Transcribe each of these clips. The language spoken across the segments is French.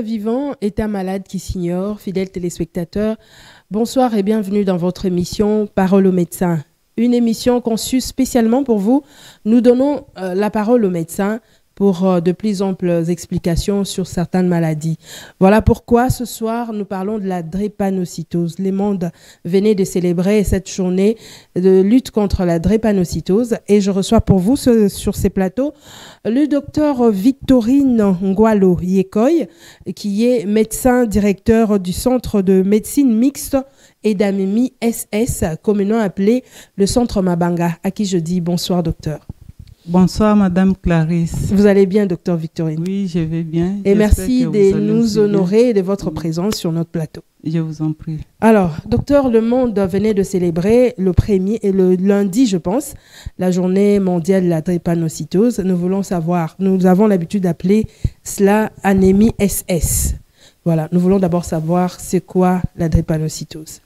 être vivant est un malade qui s'ignore. Fidèles téléspectateurs, bonsoir et bienvenue dans votre émission Parole aux médecins. Une émission conçue spécialement pour vous. Nous donnons la parole aux médecins pour de plus amples explications sur certaines maladies. Voilà pourquoi ce soir, nous parlons de la drépanocytose. Le monde venait de célébrer cette journée de lutte contre la drépanocytose et je reçois pour vous sur ces plateaux le docteur Victorine Ngwalo Yekoy, qui est médecin directeur du Centre de médecine mixte et d'anémie SS, communément appelé le Centre Mabanga, à qui je dis bonsoir docteur. Bonsoir, Madame Clarisse. Vous allez bien, docteur Victorine? Oui, je vais bien. Et merci de nous honorer de votre présence sur notre plateau. Je vous en prie. Alors, docteur, le monde venait de célébrer le lundi, je pense, la journée mondiale de la drépanocytose. Nous voulons savoir, nous avons l'habitude d'appeler cela anémie SS. Voilà, nous voulons d'abord savoir c'est quoi la drépanocytose.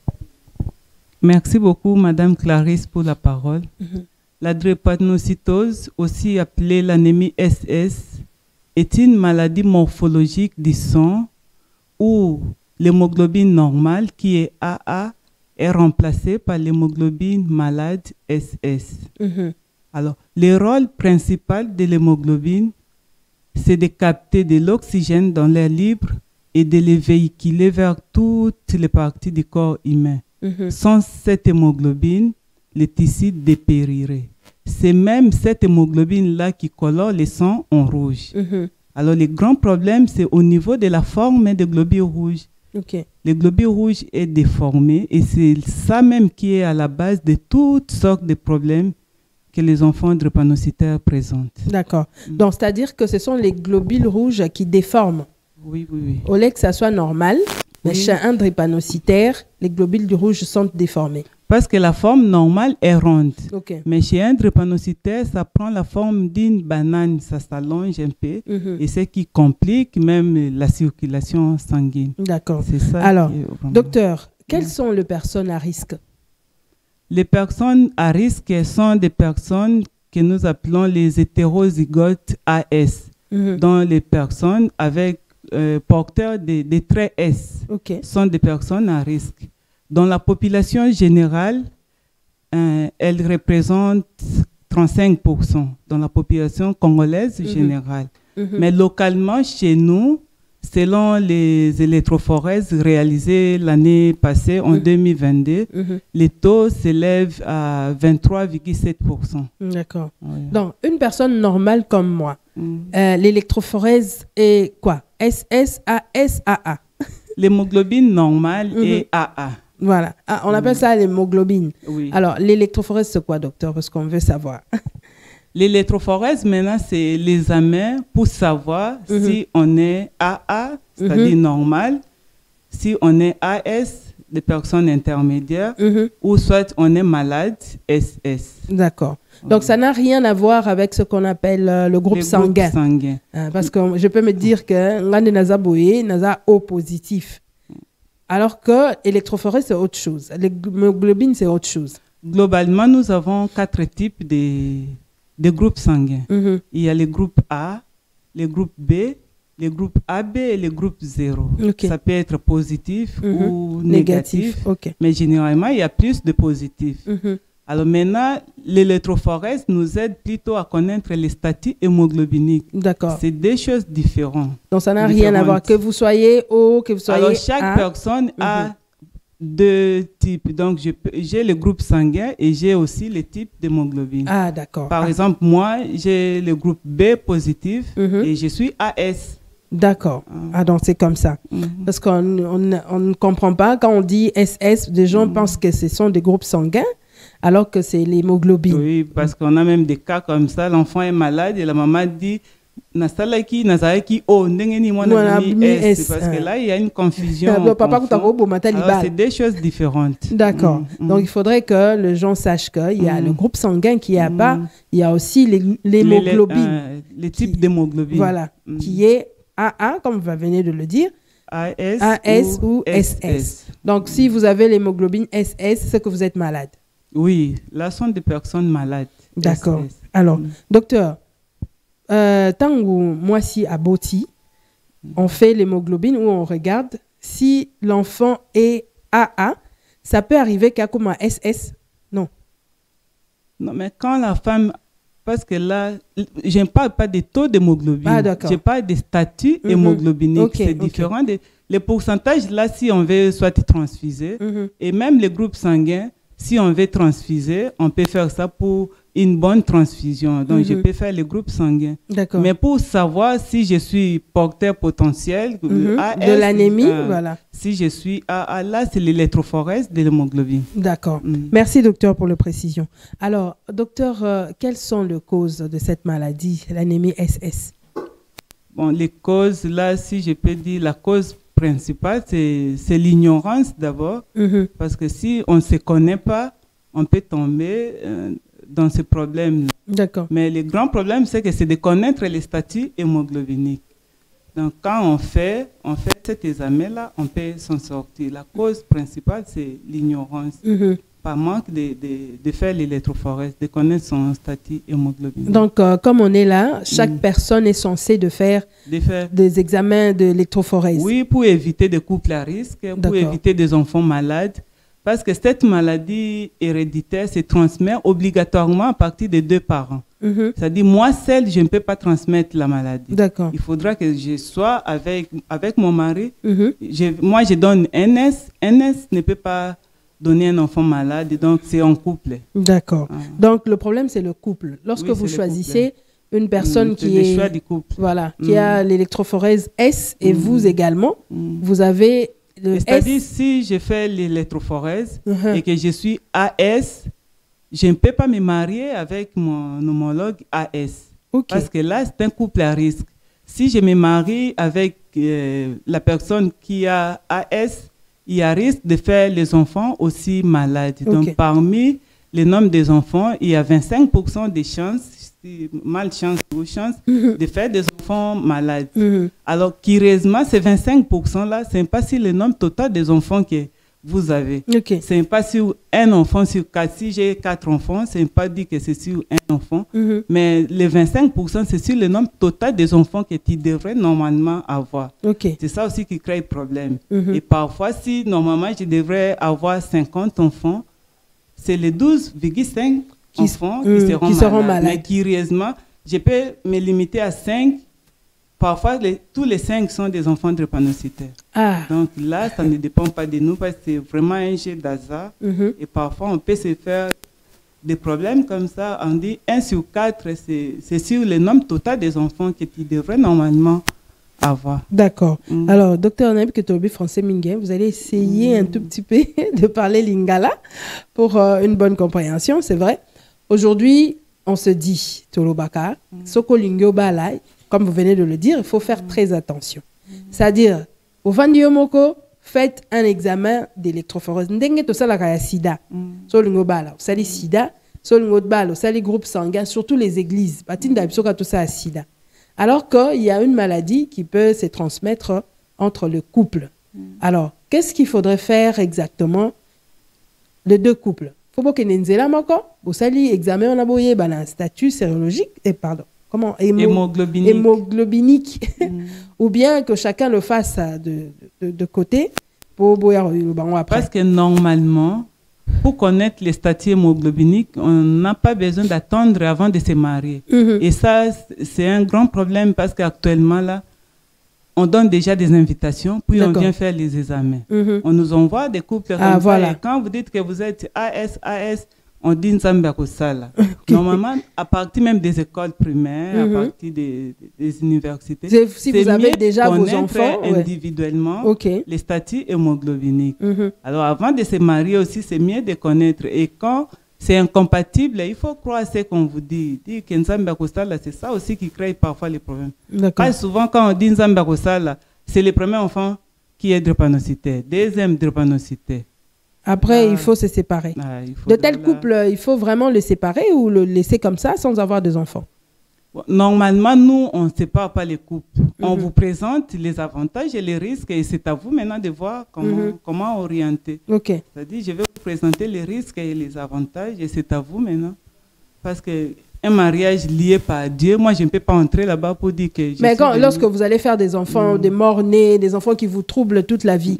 Merci beaucoup, Madame Clarisse, pour la parole. La drépanocytose, aussi appelée l'anémie SS, est une maladie morphologique du sang où l'hémoglobine normale, qui est AA, est remplacée par l'hémoglobine malade SS. Alors, le rôle principal de l'hémoglobine, c'est de capter de l'oxygène dans l'air libre et de le véhiculer vers toutes les parties du corps humain. Sans cette hémoglobine, les tissus dépériraient. C'est même cette hémoglobine-là qui colore le sang en rouge. Alors, le grand problème, c'est au niveau de la forme des globules rouges. Le globule rouge est déformé et c'est ça même qui est à la base de toutes sortes de problèmes que les enfants drépanocytaires présentent. D'accord. Donc, c'est-à-dire que ce sont les globules rouges qui déforment. Oui, oui, oui. Au lieu que ça soit normal, mais chez un drépanocytaire, les globules rouges sont déformés. Parce que la forme normale est ronde. Mais chez un drépanocytaire, ça prend la forme d'une banane, ça s'allonge un peu et c'est ce qui complique même la circulation sanguine. D'accord. C'est ça. Alors, docteur, quelles sont les personnes à risque? Les personnes à risque sont des personnes que nous appelons les hétérozygotes AS, dont les personnes avec porteurs des traits S sont des personnes à risque. Dans la population générale, elle représente 35% dans la population congolaise générale. Mais localement, chez nous, selon les électrophorèses réalisées l'année passée, en 2022, les taux s'élèvent à 23,7%. D'accord. Donc, une personne normale comme moi, l'électrophorèse est quoi? SS, AS, AA. L'hémoglobine normale est AA. Voilà. Ah, on appelle ça l'hémoglobine. Oui. Alors, l'électrophorèse, c'est quoi, docteur? Parce qu'on veut savoir. L'électrophorèse, maintenant, c'est l'examen pour savoir si on est AA, c'est-à-dire normal, si on est AS, des personnes intermédiaires, ou soit on est malade, SS. D'accord. Donc, ça n'a rien à voir avec ce qu'on appelle le groupe sanguin. Parce que je peux me dire que l'un naza boé, naza O positif. Alors que l'électrophorèse, c'est autre chose. L'hémoglobine, c'est autre chose. Globalement, nous avons 4 types de groupes sanguins. Il y a les groupes A, les groupes B, les groupes AB et les groupes 0. Ça peut être positif ou négatif. Mais généralement, il y a plus de positifs. Alors maintenant, l'électrophorèse nous aide plutôt à connaître les statuts hémoglobiniques. D'accord. C'est deux choses différentes. Donc ça n'a rien à voir. Que vous soyez O, que vous soyez Alors chaque personne a 2 types. Donc j'ai le groupe sanguin et j'ai aussi le type d'hémoglobine. Ah d'accord. Par exemple, moi, j'ai le groupe B positif et je suis AS. D'accord. Ah donc c'est comme ça. Parce qu'on ne comprend pas. Quand on dit SS, des gens pensent que ce sont des groupes sanguins. Alors que c'est l'hémoglobine. Oui, parce qu'on a même des cas comme ça. L'enfant est malade et la maman dit parce que là, il y a une confusion. C'est des choses différentes. D'accord. Donc, il faudrait que les gens sachent qu'il y a le groupe sanguin qui a pas, il y a aussi l'hémoglobine. Les types d'hémoglobine. Voilà. Qui est AA, comme vous venez de le dire. AS ou SS. Donc, si vous avez l'hémoglobine SS, c'est que vous êtes malade. Oui, là sont des personnes malades. D'accord. Alors, docteur, tant que moi si à Boti, on fait l'hémoglobine où on regarde si l'enfant est AA, ça peut arriver qu'à comme un SS. Non. Non, mais quand la femme... Parce que là, je ne parle pas des taux d'hémoglobine. Ah, d'accord. Je parle des statuts hémoglobiniques. Okay, c'est différent. Les pourcentages, là, si on veut soit transfuser, et même les groupes sanguins, si on veut transfuser, on peut faire ça pour une bonne transfusion. Donc, je peux faire les groupes sanguins. D'accord. Mais pour savoir si je suis porteur potentiel AS, de l'anémie, voilà. Si je suis AA, là, c'est l'électrophorèse de l'hémoglobine. D'accord. Merci, docteur, pour la précision. Alors, docteur, quelles sont les causes de cette maladie, l'anémie SS? Bon, les causes, là, si je peux dire, la cause principale, c'est l'ignorance d'abord. Parce que si on ne se connaît pas, on peut tomber dans ces problèmes. D'accord. Mais le grand problème, c'est que c'est de connaître les statuts hémoglobiniques. Donc, quand on fait cet examen-là, on peut s'en sortir. La cause principale, c'est l'ignorance. Par manque de faire l'électrophorèse, de connaître son statut hémoglobinique. Donc, comme on est là, chaque personne est censée de faire des examens de l'électrophorèse. Oui, pour éviter des couples à risque, pour éviter des enfants malades. Parce que cette maladie héréditaire se transmet obligatoirement à partir des 2 parents. C'est-à-dire, moi seule, je ne peux pas transmettre la maladie. D'accord. Il faudra que je sois avec mon mari. Moi, je donne NS. NS ne peut pas donner un enfant malade, donc c'est en couple. D'accord. Donc, le problème, c'est le couple. Lorsque vous choisissez une personne qui est... le choix du couple. Voilà, qui a l'électrophorèse S et vous également, vous avez... C'est-à-dire, si je fais l'électrophorèse et que je suis AS, je ne peux pas me marier avec mon homologue AS. Parce que là, c'est un couple à risque. Si je me marie avec la personne qui a AS, il y a risque de faire les enfants aussi malades. Donc, parmi le nombre des enfants, il y a 25% de chances, malchance ou chance, de faire des enfants malades. Alors, curieusement, ces 25%-là, ce n'est pas sur le nombre total des enfants que vous avez. Ce n'est pas sur un enfant sur 4. Si j'ai 4 enfants, ce n'est pas dit que c'est sur un enfant. Mais les 25%, c'est sur le nombre total des enfants que tu devrais normalement avoir. C'est ça aussi qui crée problème. Et parfois, si normalement je devrais avoir 50 enfants, c'est les 12,5 enfants qui seront malades. Mais curieusement, je peux me limiter à 5. Parfois, tous les 5 sont des enfants drépanocytaires. Donc là, ça ne dépend pas de nous parce que c'est vraiment un jeu d'hasard. Et parfois, on peut se faire des problèmes comme ça. On dit 1 sur 4, c'est sur le nombre total des enfants que tu devrais normalement avoir. D'accord. Alors, docteur Naib Ketobi, français Mingue, vous allez essayer un tout petit peu de parler lingala pour une bonne compréhension, c'est vrai. Aujourd'hui, on se dit, Tolobaka, Soko Lingyo Balai, comme vous venez de le dire, il faut faire très attention. C'est-à-dire, au Vandiomoko, faites un examen d'électrophorèse. Ndenge to sala kaya sida. So lingo bala, sali sida, so lingo bala, sali groupe sanguin, surtout les églises. Batinda bisoka to sa sida. Alors qu'il y a une maladie qui peut se transmettre entre le couple. Alors, qu'est-ce qu'il faudrait faire exactement les 2 couples? Faut pas que nenzela moko, au sali examen on a boyé un statut sérologique et pardon. Comment hémoglobinique. Ou bien que chacun le fasse de côté pour parce que normalement, pour connaître les statuts hémoglobiniques, on n'a pas besoin d'attendre avant de se marier. Et ça, c'est un grand problème parce qu'actuellement, là, on donne déjà des invitations, puis on vient faire les examens. On nous envoie des couples comme ça. Et quand vous dites que vous êtes AS, on dit Nzambe Akosala. Normalement, à partir même des écoles primaires, à partir des universités, si vous avez déjà vos enfants individuellement les statuts hémoglobiniques. Alors, avant de se marier aussi, c'est mieux de connaître. Et quand c'est incompatible, il faut croire ce qu'on vous dit. Dire que Nzambe Akosala, c'est ça aussi qui crée parfois les problèmes. Pas souvent, quand on dit Nzambe Akosala, c'est le premier enfant qui est drépanocytaire, deuxième drépanocytaire. Après, il faut se séparer. De tel couple, il faut vraiment le séparer ou le laisser comme ça sans avoir des enfants? Normalement, nous, on ne sépare pas les couples. On vous présente les avantages et les risques et c'est à vous maintenant de voir comment orienter. C'est-à-dire, je vais vous présenter les risques et les avantages et c'est à vous maintenant. Parce qu'un un mariage lié par Dieu, moi, je ne peux pas entrer là-bas pour dire que je Mais suis lorsque vous allez faire des enfants, des morts-nés, des enfants qui vous troublent toute la vie,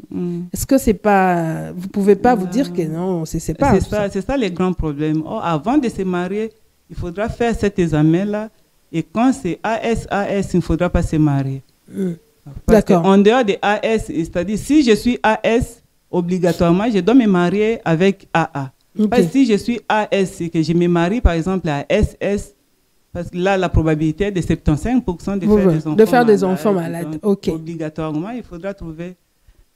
est-ce que c'est pas... Vous pouvez pas vous dire que non, c'est pas... C'est ça les grands problèmes. Oh, avant de se marier, il faudra faire cet examen-là. Et quand c'est AS, il ne faudra pas se marier. D'accord. En dehors de AS, c'est-à-dire si je suis AS, obligatoirement, je dois me marier avec AA. Okay. Parce que si je suis AS et que je me marie par exemple à SS, parce que là, la probabilité est de 75% de faire des enfants malades. Donc, okay. Obligatoirement, il faudra trouver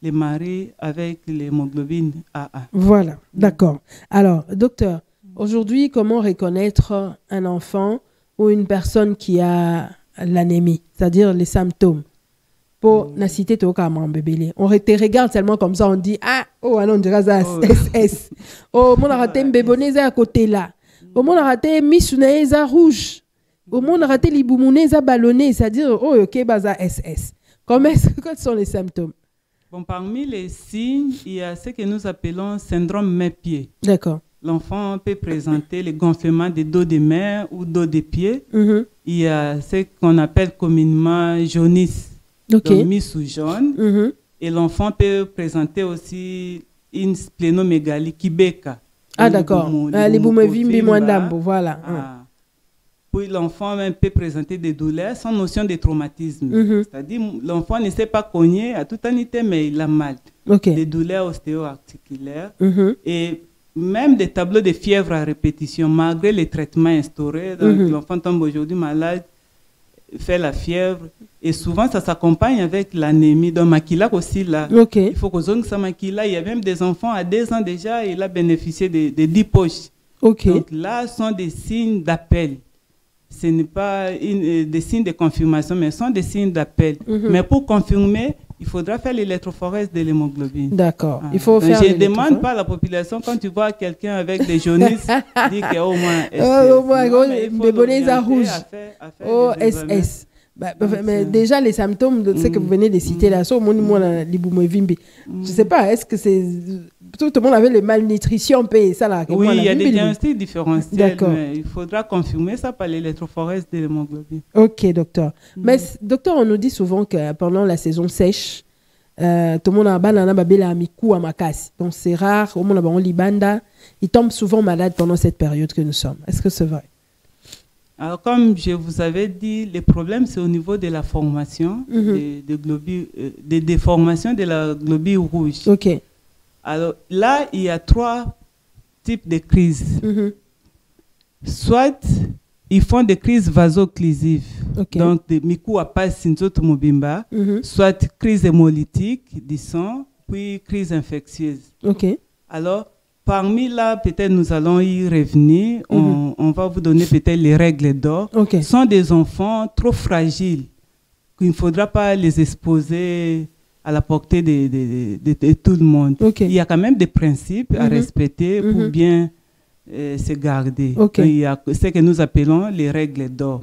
les maris avec l'hémoglobine AA. Voilà, d'accord. Alors, docteur, aujourd'hui, comment reconnaître un enfant ou une personne qui a l'anémie, c'est-à-dire les symptômes? Pour la cité on te regarde seulement comme ça, on dit ah oh non, on dirait ça SS. Oh mon a raté mbéboneza à côté là. Oh mon a raté missuneza rouge. Oh mon a raté liboumouneza ballonné, c'est-à-dire oh ok baza SS. Quels sont les symptômes? Bon, parmi les signes, il y a ce que nous appelons syndrome main-pied. D'accord. L'enfant peut présenter les gonflements des dos des mains ou dos des pieds. Il y a ce qu'on appelle communément jaunisse. Okay. Donc, mis sous jaune. Et l'enfant peut présenter aussi une splénomégalie kibeka. Ah d'accord. Les boumevimbi mwandambo, voilà. Puis l'enfant même peut présenter des douleurs sans notion de traumatisme. C'est-à-dire l'enfant ne s'est pas cogné à toute unité, mais il a mal. Okay. Des douleurs ostéo-articulaires. Et même des tableaux de fièvre à répétition, malgré les traitements instaurés. Donc l'enfant tombe aujourd'hui malade, fait la fièvre. Et souvent, ça s'accompagne avec l'anémie. Donc, Makila aussi, là, il faut que ça Makila. Il y a même des enfants à 2 ans déjà, il a bénéficié de 10 poches. Donc, là, sont des signes d'appel. Ce n'est pas des signes de confirmation, mais ce sont des signes d'appel. Mais pour confirmer, il faudra faire l'électrophorèse de l'hémoglobine. D'accord. Il faut faire. Je ne demande pas à la population, quand tu vois quelqu'un avec des jaunisses, dis qu'au moins, des bonnets à rouge. Oh, SS. Mais déjà, les symptômes de ce que vous venez de citer là, je ne sais pas, est-ce que c'est... Tout le monde avait les malnutrition, ça là. Oui, il y a des diagnostics différentiels, mais il faudra confirmer ça par l'électrophorèse de l'hémoglobine. Ok, docteur. Mais docteur, on nous dit souvent que pendant la saison sèche, tout le monde a un mikou à makasi. Donc c'est rare, au monde a libanda. Ils tombent souvent malades pendant cette période que nous sommes. Est-ce que c'est vrai? Alors, comme je vous avais dit, le problème, c'est au niveau de la formation des déformations de la globule rouge. Ok. Alors, là, il y a 3 types de crises. Soit, ils font des crises vasoclusives, donc des mikou à pas sinzoto mobimba, soit crise hémolytique du sang, puis crise infectieuse. Alors, parmi là, peut-être nous allons y revenir. On va vous donner peut-être les règles d'or. Ce sont des enfants trop fragiles qu'il ne faudra pas les exposer à la portée de tout le monde. Il y a quand même des principes à respecter pour bien se garder. Il y a ce que nous appelons les règles d'or.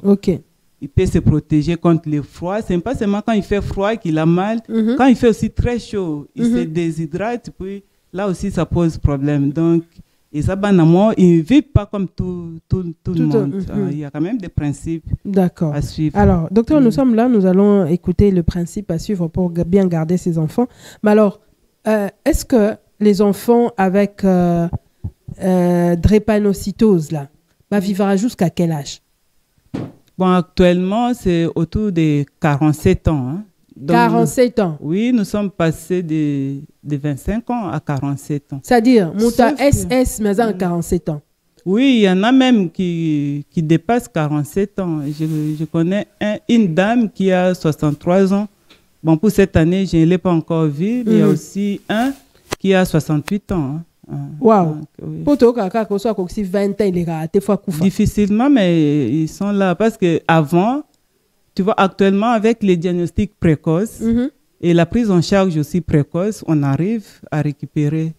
Il peut se protéger contre le froid. Ce n'est pas seulement quand il fait froid qu'il a mal. Quand il fait aussi très chaud, il se déshydrate, puis là aussi, ça pose problème. Donc, ils ne vivent pas comme tout le monde. Il y a quand même des principes à suivre. Alors, docteur, nous sommes là, nous allons écouter le principe à suivre pour bien garder ses enfants. Mais alors, est-ce que les enfants avec drépanocytose, là, vivra jusqu'à quel âge? Bon, actuellement, c'est autour de 47 ans. Donc, 47 ans? Oui, nous sommes passés de 25 ans à 47 ans. C'est-à-dire, Mouta SS, mais à 47 ans? Oui, il y en a même qui dépassent 47 ans. Je connais une dame qui a 63 ans. Bon, pour cette année, je ne l'ai pas encore vu, mais il y a aussi un qui a 68 ans. Waouh! Pour toi, quand soit 20 ans, il est raté fois coup. Difficilement, mais ils sont là. Parce qu'avant, tu vois, actuellement, avec les diagnostics précoces et la prise en charge aussi précoce, on arrive à récupérer.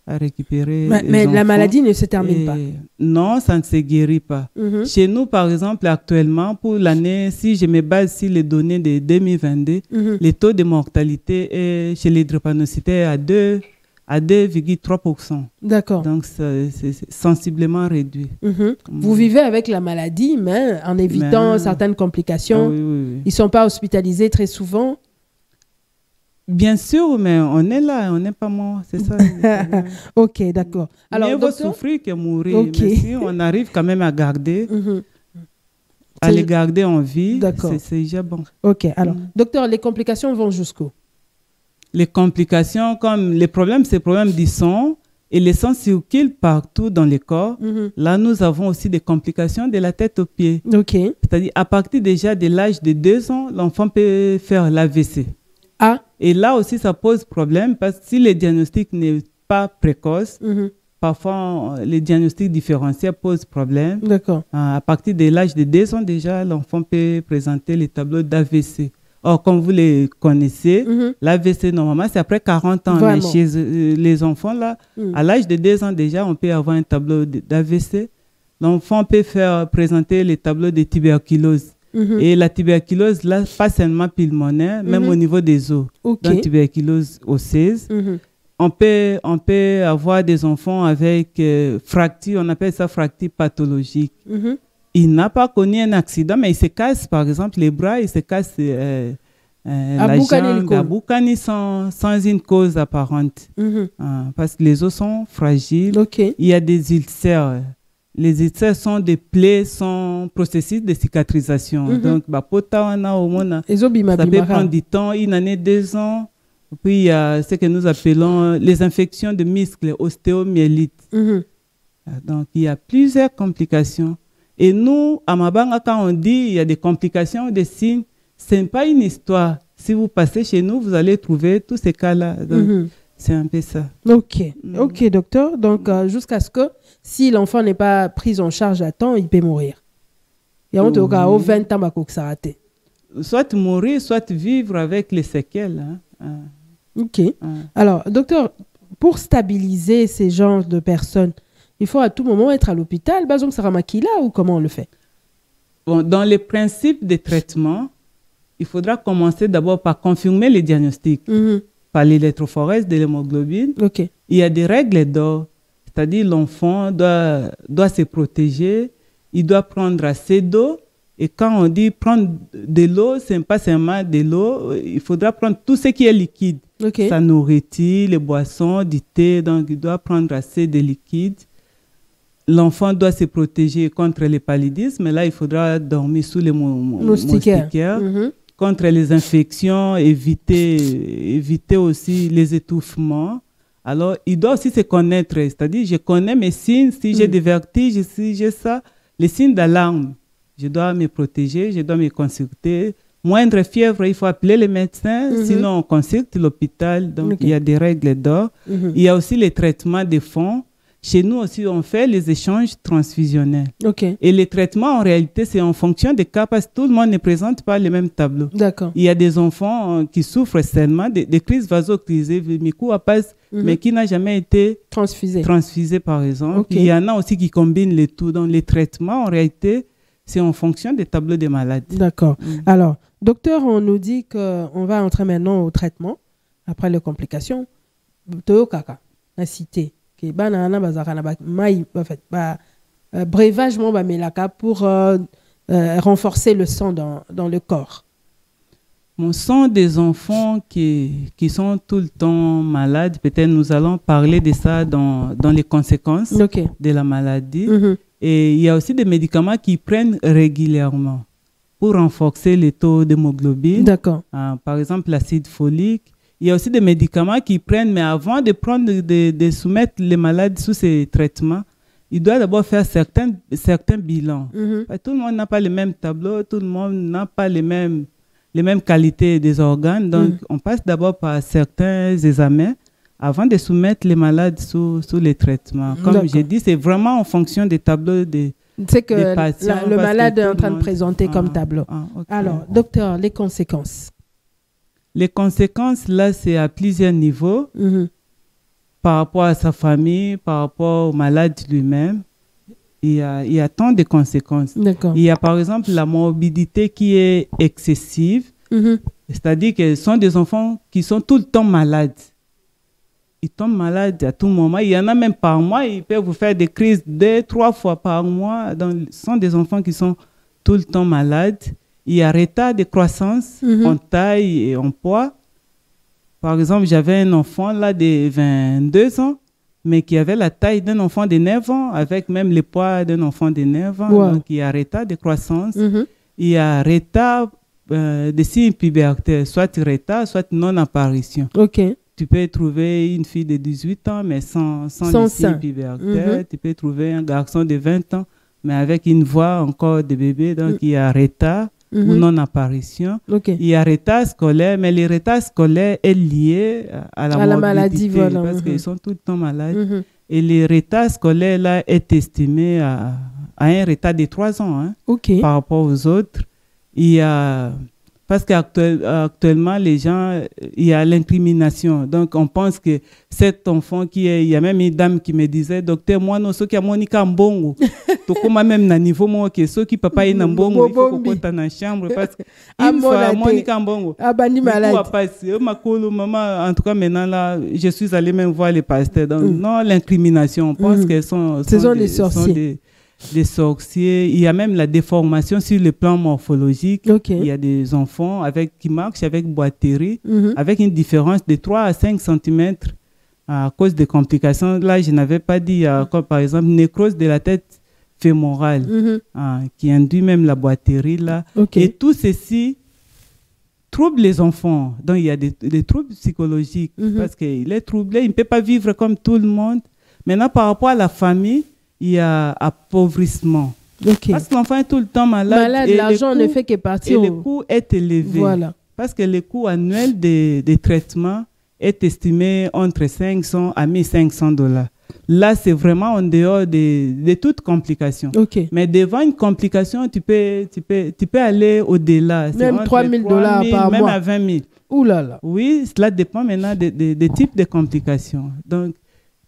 Mais la maladie ne se termine pas. Non, ça ne se guérit pas. Chez nous, par exemple, actuellement, pour l'année, si je me base sur les données de 2022, le taux de mortalité chez les drépanocytaires à à 2,3%. D'accord. Donc, c'est sensiblement réduit. Vous vivez avec la maladie, mais en évitant certaines complications. Ah, oui, oui, oui. Ils ne sont pas hospitalisés très souvent. Bien sûr, mais on est là, on n'est pas mort, c'est ça. Ok, d'accord. Alors, mieux vaut souffrir que mourir. Okay. Mais si on arrive quand même à garder, à les garder en vie, c'est déjà bon. Ok, alors, docteur, les complications vont jusqu'où? Les complications, comme les problèmes, c'est le problème du sang, et le sang circule partout dans le corps. Là, nous avons aussi des complications de la tête aux pieds. Ok. C'est-à-dire, à partir déjà de l'âge de 2 ans, l'enfant peut faire l'AVC. Ah. Et là aussi, ça pose problème parce que si le diagnostic n'est pas précoce, parfois les diagnostics différentiels posent problème. D'accord. À partir de l'âge de 2 ans, déjà, l'enfant peut présenter les tableaux d'AVC. Or, comme vous les connaissez, l'AVC, normalement, c'est après 40 ans. Vraiment. Mais chez les enfants, là, à l'âge de 2 ans, déjà, on peut avoir un tableau d'AVC. L'enfant peut présenter les tableaux de tuberculose. Et la tuberculose, là, pas seulement pulmonaire, même au niveau des os. Okay. Donc, tuberculose osseuse. On peut avoir des enfants avec fracture, on appelle ça fracture pathologique. Il n'a pas connu un accident, mais il se casse, par exemple, les bras, il se casse la jambe, à Boukani sans une cause apparente. Parce que les os sont fragiles. Okay. Il y a des ulcères. Les ulcères sont des plaies, sont processus de cicatrisation. Donc, ça peut prendre du temps, une année, 2 ans. Puis, il y a ce que nous appelons les infections de muscles, ostéomyélite. Donc, il y a plusieurs complications. Et nous, à Mabanga, quand on dit il y a des complications, des signes, ce n'est pas une histoire. Si vous passez chez nous, vous allez trouver tous ces cas-là. C'est un peu ça. Ok, ok, docteur. Donc, jusqu'à ce que, si l'enfant n'est pas pris en charge à temps, il peut mourir. Et on te dit, au 20 ans, il faut raté. Soit mourir, soit vivre avec les séquelles. Ok. Alors, docteur, pour stabiliser ces genres de personnes, il faut à tout moment être à l'hôpital. Bazong Saramakila, ou comment on le fait? Bon, dans les principes de traitement, il faudra commencer d'abord par confirmer les diagnostics. Par l'électrophorèse de l'hémoglobine. Okay. Il y a des règles d'or. C'est-à-dire l'enfant doit se protéger, il doit prendre assez d'eau. Et quand on dit prendre de l'eau, ce n'est pas seulement de l'eau, il faudra prendre tout ce qui est liquide. Okay. Sa nourriture, les boissons, du thé, donc il doit prendre assez de liquide. L'enfant doit se protéger contre les paludismes, là il faudra dormir sous les moustiquaires. Contre les infections, éviter aussi les étouffements. Alors, il doit aussi se connaître, c'est-à-dire, je connais mes signes, si j'ai des vertiges, si j'ai ça, les signes d'alarme. Je dois me protéger, je dois me consulter. Moindre fièvre, il faut appeler les médecins, sinon on consulte l'hôpital. Donc, il y a des règles d'or. Il y a aussi les traitements de fond. Chez nous aussi, on fait les échanges transfusionnels. Et les traitements, en réalité, c'est en fonction des cas parce que tout le monde ne présente pas les mêmes tableaux. Il y a des enfants qui souffrent seulement des crises vasoclisées, mais qui n'ont jamais été transfusés, par exemple. Il y en a aussi qui combinent les tout. Donc, les traitements, en réalité, c'est en fonction des tableaux des malades. D'accord. Alors, docteur, on nous dit qu'on va entrer maintenant au traitement, après les complications. Toyokaka, la cité. Breuvage pour renforcer le sang dans le corps. Mon sang des enfants qui sont tout le temps malades, peut-être nous allons parler de ça dans les conséquences de la maladie. Et il y a aussi des médicaments qu'ils prennent régulièrement pour renforcer les taux d'hémoglobine. D'accord. Par exemple, l'acide folique. Il y a aussi des médicaments qu'ils prennent, mais avant de soumettre les malades sous ces traitements, ils doivent d'abord faire certains bilans. Tout le monde n'a pas les mêmes tableaux, tout le monde n'a pas les mêmes qualités des organes. Donc, on passe d'abord par certains examens avant de soumettre les malades sous les traitements. Comme j'ai dit, c'est vraiment en fonction des tableaux des patients. Le malade est en train de présenter comme tableau. Alors, docteur, les conséquences. Les conséquences, là, c'est à plusieurs niveaux. Par rapport à sa famille, par rapport au malade lui-même. Il y a tant de conséquences. Il y a, par exemple, la morbidité qui est excessive. C'est-à-dire que ce sont des enfants qui sont tout le temps malades. ils tombent malades à tout moment. Il y en a même par mois, ils peuvent vous faire des crises 2-3 fois par mois. Donc, ce sont des enfants qui sont tout le temps malades. Il y a retard de croissance en taille et en poids. Par exemple, j'avais un enfant là de 22 ans, mais qui avait la taille d'un enfant de 9 ans, avec même le poids d'un enfant de 9 ans. Wow. Donc, il y a retard de croissance. Il y a retard de signes pubertaires, soit retard, soit non-apparition. OK. Tu peux trouver une fille de 18 ans, mais sans les signes pubertaires. Tu peux trouver un garçon de 20 ans, mais avec une voix encore de bébé. Donc, il y a retard ou non-apparition. OK. Il y a retard scolaire, mais le retard scolaire est lié à la maladie, voilà. parce qu'ils sont tout le temps malades. Et le retard scolaire là, est estimé à un retard de 3 ans OK. par rapport aux autres. Il y a... Parce qu'actuellement, les gens, il y a l'incrimination. Donc, on pense que cet enfant qui est... Il y a même une dame qui me disait, docteur, moi, non, ce qui a Monica Mbongo. Donc, moi, même, na niveau, moi, que ce qui papa est Mbongo, il faut qu'on dans la chambre. Parce que, une fois, Monica Mbongo. Ah, bani malade. Maman, en tout cas, maintenant, là, je suis allée même voir les pasteurs. Donc, non, l'incrimination. On pense qu'elles sont des sorciers. Des sorciers. Il y a même la déformation sur le plan morphologique. Okay. Il y a des enfants qui marchent avec boiterie, avec une différence de 3 à 5 cm à cause des complications. Là, je n'avais pas dit, comme par exemple, nécrose de la tête fémorale, qui induit même la boiterie. Là. Okay. Et tout ceci trouble les enfants. Donc, il y a des troubles psychologiques parce qu'il est troublé, il ne peut pas vivre comme tout le monde. Maintenant, par rapport à la famille, il y a appauvrissement. Okay. Parce que l'enfant est tout le temps malade. L'argent ne fait que partir. Et le coût est élevé. Voilà. Parce que le coût annuel des traitements est estimé entre 500 à 1500 $. Là, c'est vraiment en dehors de toute complication. Okay. Mais devant une complication, tu peux aller au-delà. Même 3 000 $ par même mois. Même à 20 000. Ouh là là. Oui, cela dépend maintenant des types de complications. Donc,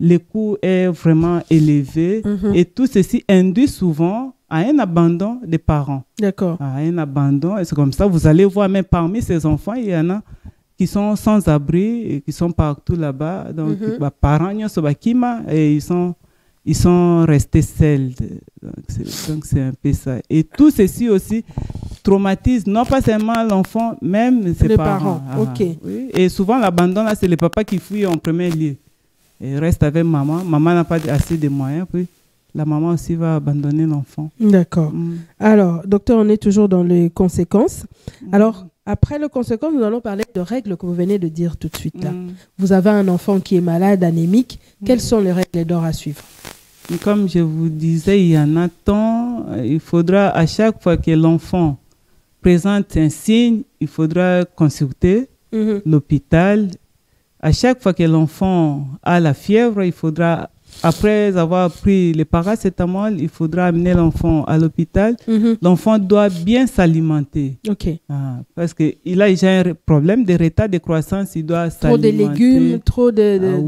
le coût est vraiment élevé et tout ceci induit souvent à un abandon des parents. D'accord. À un abandon. Et c'est comme ça, vous allez voir, même parmi ces enfants, il y en a qui sont sans abri et qui sont partout là-bas. Donc, les parents et ils sont restés seuls. Donc, c'est un peu ça. Et tout ceci aussi traumatise non pas seulement l'enfant, même ses parents. OK. Oui. Et souvent, l'abandon, là, c'est le papa qui fuit en premier lieu. Et reste avec maman. Maman n'a pas assez de moyens. Puis la maman aussi va abandonner l'enfant. D'accord. Alors, docteur, on est toujours dans les conséquences. Alors, après les conséquences, nous allons parler de règles que vous venez de dire tout de suite. Là. Vous avez un enfant qui est malade, anémique. Quelles sont les règles d'or à suivre? Comme je vous disais, il y en a tant. Il faudra, à chaque fois que l'enfant présente un signe, il faudra consulter l'hôpital. À chaque fois que l'enfant a la fièvre, il faudra, après avoir pris le paracétamol, il faudra amener l'enfant à l'hôpital. L'enfant doit bien s'alimenter. Okay. Parce qu'il a déjà un problème de retard de croissance, il doit s'alimenter. Trop de légumes,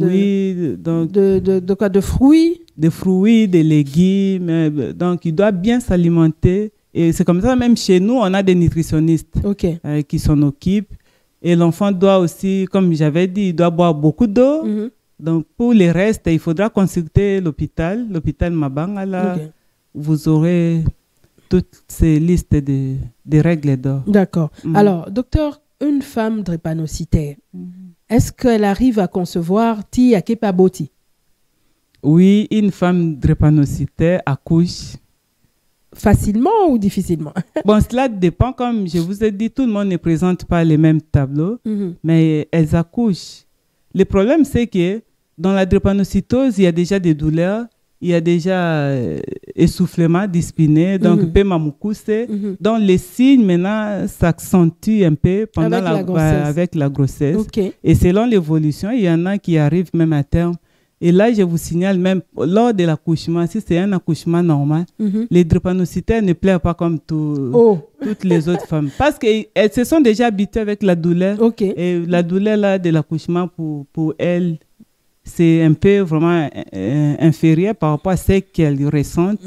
trop de fruits. De fruits, de légumes. Donc, il doit bien s'alimenter. Et c'est comme ça, même chez nous, on a des nutritionnistes qui s'en occupent. Et l'enfant doit aussi, comme j'avais dit, il doit boire beaucoup d'eau. Donc, pour les restes, il faudra consulter l'hôpital Mabanga. Là, vous aurez toutes ces listes de règles d'or. D'accord. Alors, docteur, une femme drépanocytaire, est-ce qu'elle arrive à concevoir Ti Akepaboti? Oui, une femme drépanocytaire accouche. Facilement ou difficilement? Bon, cela dépend. Comme je vous ai dit, tout le monde ne présente pas les mêmes tableaux, mais elles accouchent. Le problème, c'est que dans la drépanocytose, il y a déjà des douleurs, il y a déjà essoufflement, dyspnée, donc pémamoukoussé. Donc, les signes, maintenant, s'accentuent un peu pendant avec la grossesse. Okay. Et selon l'évolution, il y en a qui arrivent même à terme. Et là, je vous signale, même lors de l'accouchement, si c'est un accouchement normal, les drépanocytaires ne pleurent pas comme toutes les autres femmes. Parce qu'elles se sont déjà habituées avec la douleur. Et la douleur là, de l'accouchement, pour elles, c'est un peu vraiment inférieur par rapport à ce qu'elles ressentent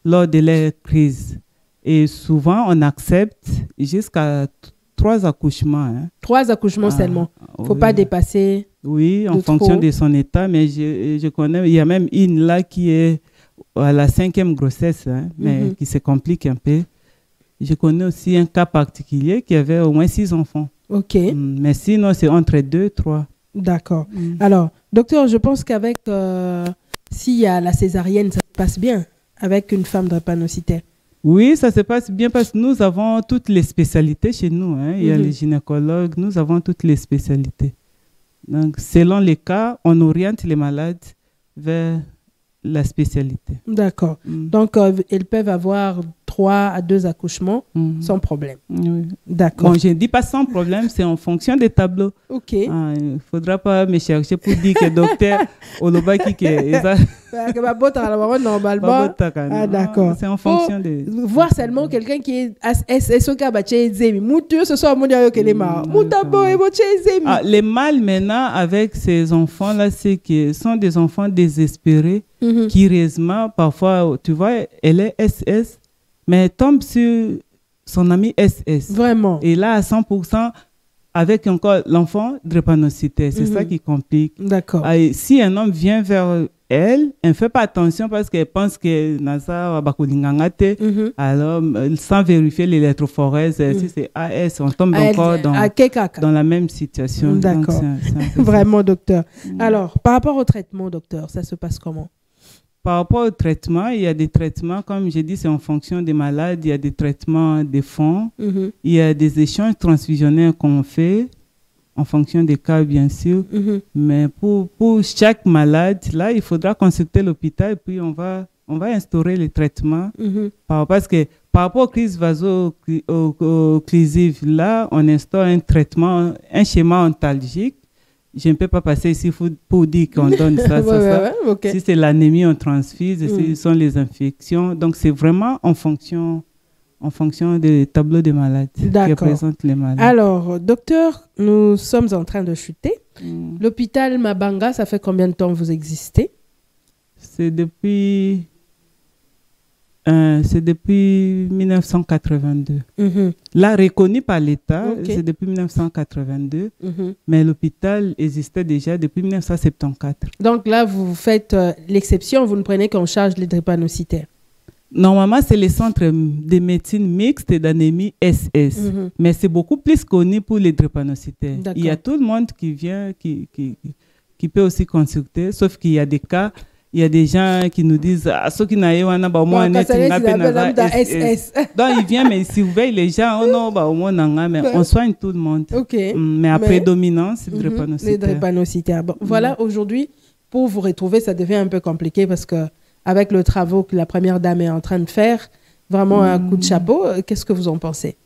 lors de leur crise. Et souvent, on accepte jusqu'à 3 accouchements. Hein. 3 accouchements seulement. Il ne faut pas dépasser. Oui, en fonction de son état. Mais je connais, il y a même une là qui est à la 5e grossesse, hein, mais qui se complique un peu. Je connais aussi un cas particulier qui avait au moins 6 enfants. OK. Mais sinon, c'est entre 2 et 3. D'accord. Alors, docteur, je pense qu'avec, s'il y a la césarienne, ça se passe bien avec une femme drépanocytaire. Oui, ça se passe bien parce que nous avons toutes les spécialités chez nous. Hein. Il y a les gynécologues, nous avons toutes les spécialités. Donc, selon les cas, on oriente les malades vers la spécialité. D'accord. Donc, elles peuvent avoir 3 à 2 accouchements sans problème. Oui. D'accord. Bon, je ne dis pas sans problème, c'est en fonction des tableaux. OK. Il ne faudra pas me chercher pour dire que docteur Olobaki qui est ça. Normalement. Ah, d'accord. C'est en fonction de. Voir seulement quelqu'un qui est les mâles maintenant avec ces enfants là, c'est que sont des enfants désespérés qui réellement parfois, tu vois, elle est SS, mais elle tombe sur son ami SS. Vraiment. Et là à 100%. Avec encore l'enfant drépanocytaire, c'est ça qui complique. D'accord. Si un homme vient vers elle ne fait pas attention parce qu'elle pense que Nasa Bakulingangate, alors sans vérifier l'électrophorèse, si c'est AS, on tombe encore dans la même situation. D'accord. Vraiment, docteur. Alors, par rapport au traitement, docteur, ça se passe comment? Par rapport au traitement, il y a des traitements, comme j'ai dit, c'est en fonction des malades. Il y a des traitements de fond. Il y a des échanges transfusionnels qu'on fait en fonction des cas, bien sûr. Mais pour chaque malade, là, il faudra consulter l'hôpital et puis on va instaurer les traitements. Parce que par rapport aux crises vaso-occlusives, là, on instaure un traitement, un schéma antalgique. Je ne peux pas passer ici pour dire qu'on donne ça, okay. Si c'est l'anémie, on transfuse. Si ce sont les infections. Donc, c'est vraiment en fonction des tableaux des malades qui représentent les malades. Alors, docteur, nous sommes en train de chuter. L'hôpital Mabanga, ça fait combien de temps vous existez? C'est depuis 1982. Là, reconnu par l'État, c'est depuis 1982, mais l'hôpital existait déjà depuis 1974. Donc là, vous faites l'exception, vous ne prenez qu'en charge les drépanocytaires. Normalement, c'est le centre de médecine mixte et d'anémie SS, mais c'est beaucoup plus connu pour les drépanocytaires. Il y a tout le monde qui vient, qui peut aussi consulter, sauf qu'il y a des cas. Il y a des gens qui nous disent ceux qui n'ont pas donc il vient mais il surveille les gens mais on soigne tout le monde. Mais à prédominance les drépanocytaires. Bon, voilà, aujourd'hui pour vous retrouver ça devient un peu compliqué parce que avec le travail que la première dame est en train de faire, vraiment un coup de chapeau. Qu'est-ce que vous en pensez?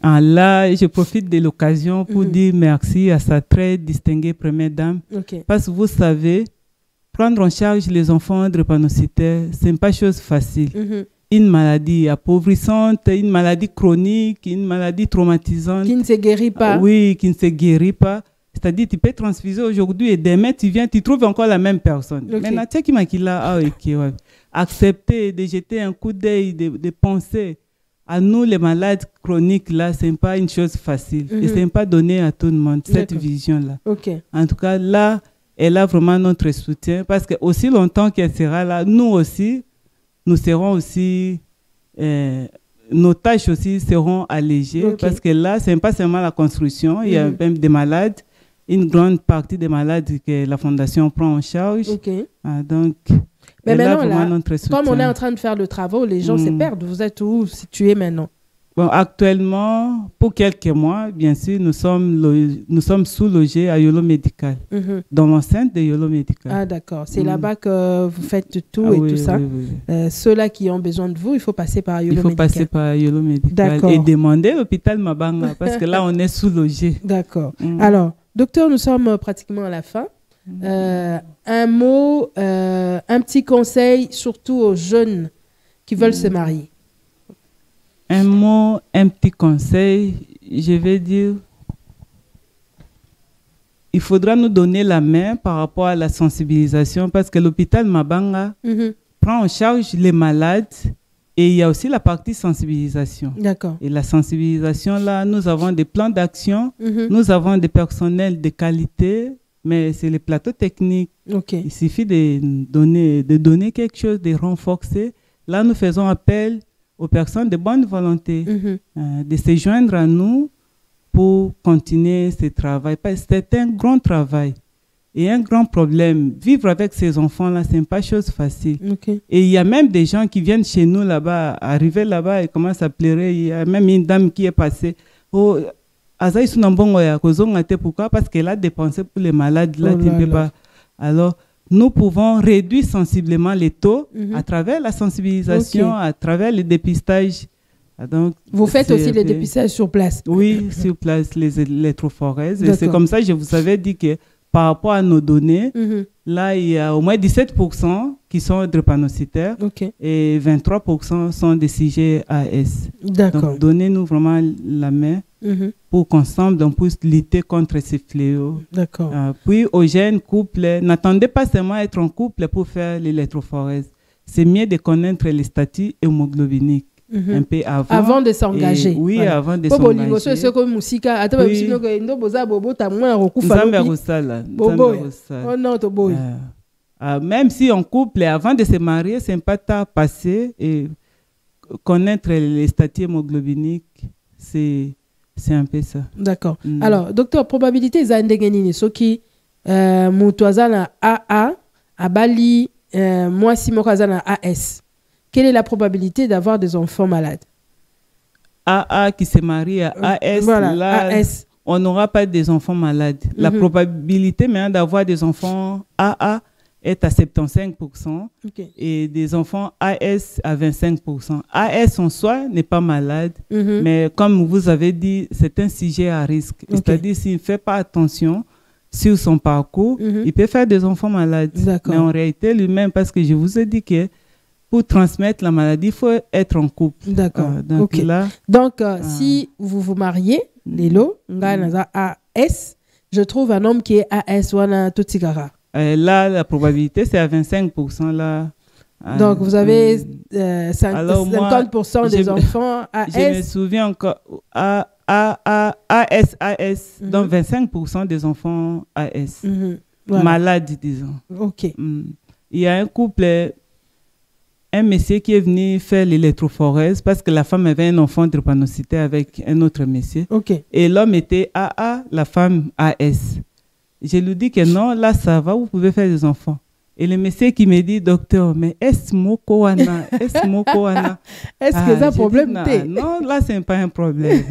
Là, je profite de l'occasion pour dire merci à sa très distinguée première dame parce que vous savez, prendre en charge les enfants drépanocytaires, ce n'est pas chose facile. Une maladie appauvrissante, une maladie chronique, une maladie traumatisante. Qui ne se guérit pas. Oui, qui ne se guérit pas. C'est-à-dire, tu peux transfuser aujourd'hui et demain, tu viens, tu trouves encore la même personne. Maintenant, tu sais qui accepter de jeter un coup d'œil, de penser. À nous, les malades chroniques, là, ce n'est pas une chose facile. Et ce n'est pas donné à tout le monde, cette vision-là. En tout cas, là, elle a vraiment notre soutien parce que aussi longtemps qu'elle sera là, nous aussi, nous serons aussi, nos tâches aussi seront allégées parce que là, ce n'est pas seulement la construction, il y a même des malades, une grande partie des malades que la Fondation prend en charge. Donc, mais maintenant, là, comme on est en train de faire le travail, les gens se perdent. Vous êtes où situé maintenant? Bon, actuellement, pour quelques mois, bien sûr, nous sommes sous-logés à Yolo Médical, dans l'enceinte de Yolo Médical. Ah, d'accord. C'est là-bas que vous faites tout et tout ça. Ceux-là qui ont besoin de vous, il faut passer par Yolo Médical. Il faut passer par Yolo Médical et demander l'hôpital Mabanga, parce que là, on est sous-logés. D'accord. Alors, docteur, nous sommes pratiquement à la fin. Un mot, un petit conseil, surtout aux jeunes qui veulent se marier. Un mot, un petit conseil, je vais dire, il faudra nous donner la main par rapport à la sensibilisation parce que l'hôpital Mabanga prend en charge les malades Et il y a aussi la partie sensibilisation. D'accord. Et la sensibilisation, là, nous avons des plans d'action, Mhm. nous avons des personnels de qualité, mais c'est les plateaux techniques. Ok. Il suffit de donner quelque chose, de renforcer. Là, nous faisons appel aux personnes de bonne volonté de se joindre à nous pour continuer ce travail. Parce que c'est un grand travail et un grand problème. Vivre avec ces enfants-là, ce n'est pas chose facile. Okay. Et il y a même des gens qui viennent chez nous là-bas, arriver là-bas et commencent à pleurer. Il y a même une dame qui est passée. Oh, pourquoi? Parce qu'elle a dépensé pour les malades. Là, tu ne peux pas. Alors, nous pouvons réduire sensiblement les taux à travers la sensibilisation, à travers le dépistage. Donc, vous faites aussi les dépistages sur place? Oui, sur place, les électrophorèses. Et c'est comme ça que je vous avais dit que par rapport à nos données, là, il y a au moins 17% qui sont drépanocytaires et 23% sont des CGAS. D'accord. Donc, donnez-nous vraiment la main pour qu'ensemble, on puisse lutter contre ces fléaux. D'accord. Puis, aux jeunes couples, n'attendez pas seulement être en couple pour faire l'électrophorèse. C'est mieux de connaître les statuts hémoglobiniques. Un peu avant de s'engager. Oui, voilà. Avant de s'engager. Même si on couple, avant de se marier, c'est pas tard passé et connaître les statuts hémoglobiniques, c'est un peu ça. D'accord. Alors, docteur, probabilité zandegeni soki mutuazana AA abali moi si mokazana AS. Quelle est la probabilité d'avoir des enfants malades? AA qui se marie à AS, voilà, là, AS. On n'aura pas des enfants malades. La probabilité maintenant d'avoir des enfants AA est à 75% et des enfants AS à 25%. AS en soi n'est pas malade, mais comme vous avez dit, c'est un sujet à risque. C'est-à-dire s'il ne fait pas attention sur son parcours, il peut faire des enfants malades. Mais en réalité, lui-même, parce que je vous ai dit que pour transmettre la maladie, il faut être en couple. D'accord. Donc, là, si vous vous mariez, Lélo, AS, je trouve un homme qui est AS wana Tutsigara. Là, la probabilité, c'est à 25%. Là. Donc, vous avez 50% des enfants AS. Je me souviens encore, AS, donc 25% des enfants AS. Voilà. Malades, disons. Ok. Il y a un couple... Un monsieur qui est venu faire l'électrophorèse parce que la femme avait un enfant drépanocytaire avec un autre monsieur. Et l'homme était AA, la femme AS. Je lui dis que non, là ça va, vous pouvez faire des enfants. Et le monsieur qui me dit, docteur, mais est-ce mokoana? Est-ce mokoana? Est-ce que c'est un problème? Non, là c'est pas un problème.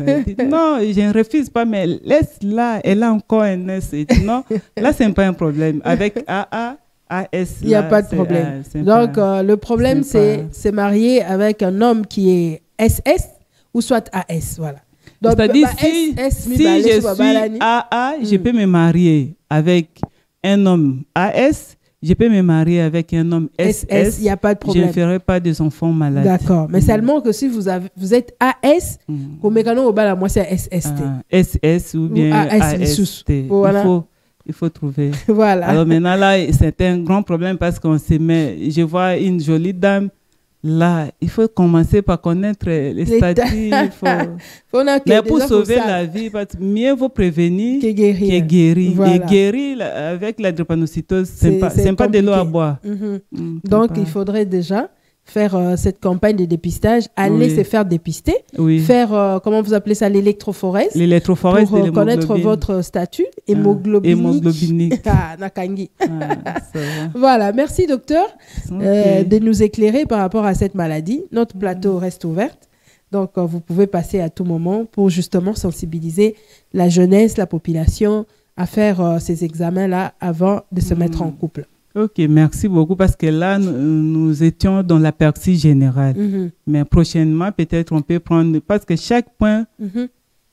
Non, je ne refuse pas, mais laisse là, elle a encore un S. Non, là c'est pas un problème. Avec AA, AS, il n'y a pas de problème. Donc, le problème, c'est se marier avec un homme qui est SS ou soit AS. Voilà. C'est-à-dire, si je suis AA, je peux me marier avec un homme AS, je peux me marier avec un homme SS. Il n'y a pas de problème. Je ne ferai pas des enfants malades. D'accord. Mais seulement que si vous êtes AS, moi c'est SST. SS ou bien AST. Voilà. Il faut trouver. Voilà. Alors maintenant, là, c'est un grand problème parce qu'on se met... Je vois une jolie dame. Là, il faut commencer par connaître les statuts. Mais pour sauver la vie, mieux vaut prévenir que guérir. Voilà. Et guérir avec la drépanocytose, c'est pas de l'eau à boire. Donc, il faudrait déjà faire cette campagne de dépistage, aller se faire dépister, faire, comment vous appelez ça, l'électrophorèse, pour connaître votre statut hémoglobinique. Nakangi. Voilà, merci docteur de nous éclairer par rapport à cette maladie. Notre plateau reste ouvert, donc vous pouvez passer à tout moment pour justement sensibiliser la jeunesse, la population à faire ces examens-là avant de se mettre en couple. Ok, merci beaucoup parce que là, nous étions dans l'aperçu général. Mais prochainement, peut-être on peut prendre... Parce que chaque point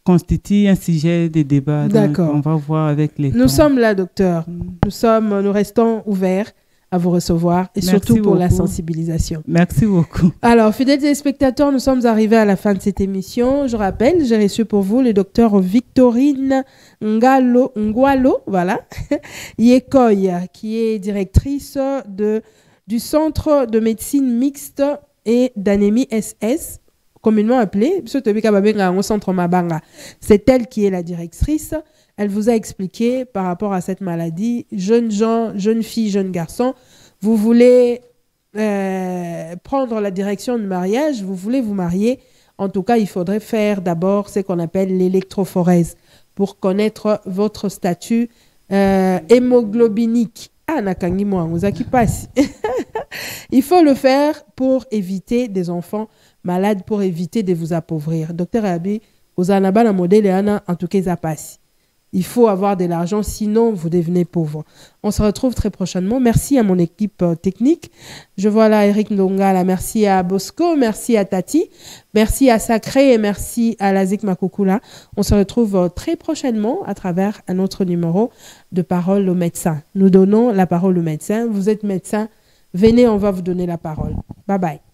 constitue un sujet de débat. D'accord. Donc, on va voir avec les temps. Nous sommes là, docteur. Nous restons ouverts à vous recevoir et surtout pour la sensibilisation. Merci beaucoup. Alors, fidèles téléspectateurs, nous sommes arrivés à la fin de cette émission. Je rappelle, j'ai reçu pour vous le docteur Victorine Ngwalo, voilà, Yekoy, qui est directrice du Centre de médecine mixte et d'anémie SS, communément appelée, centre Mabanga. C'est elle qui est la directrice. Elle vous a expliqué par rapport à cette maladie, jeunes gens, jeunes filles, jeunes garçons, vous voulez prendre la direction du mariage, vous voulez vous marier. En tout cas, il faudrait faire d'abord ce qu'on appelle l'électrophorèse pour connaître votre statut hémoglobinique. Ah, nakangi moi, vous qui passe. Il faut le faire pour éviter des enfants malades, pour éviter de vous appauvrir. Docteur Abi, vous en avez un modèle en tout cas, ça passe. Il faut avoir de l'argent, sinon vous devenez pauvre. On se retrouve très prochainement. Merci à mon équipe technique. Je vois là Eric Ndongala. Merci à Bosco, merci à Tati, merci à Sacré et merci à Lazik Makukula. On se retrouve très prochainement à travers un autre numéro de Parole aux médecins. Nous donnons la parole aux médecins. Vous êtes médecin, venez, on va vous donner la parole. Bye bye.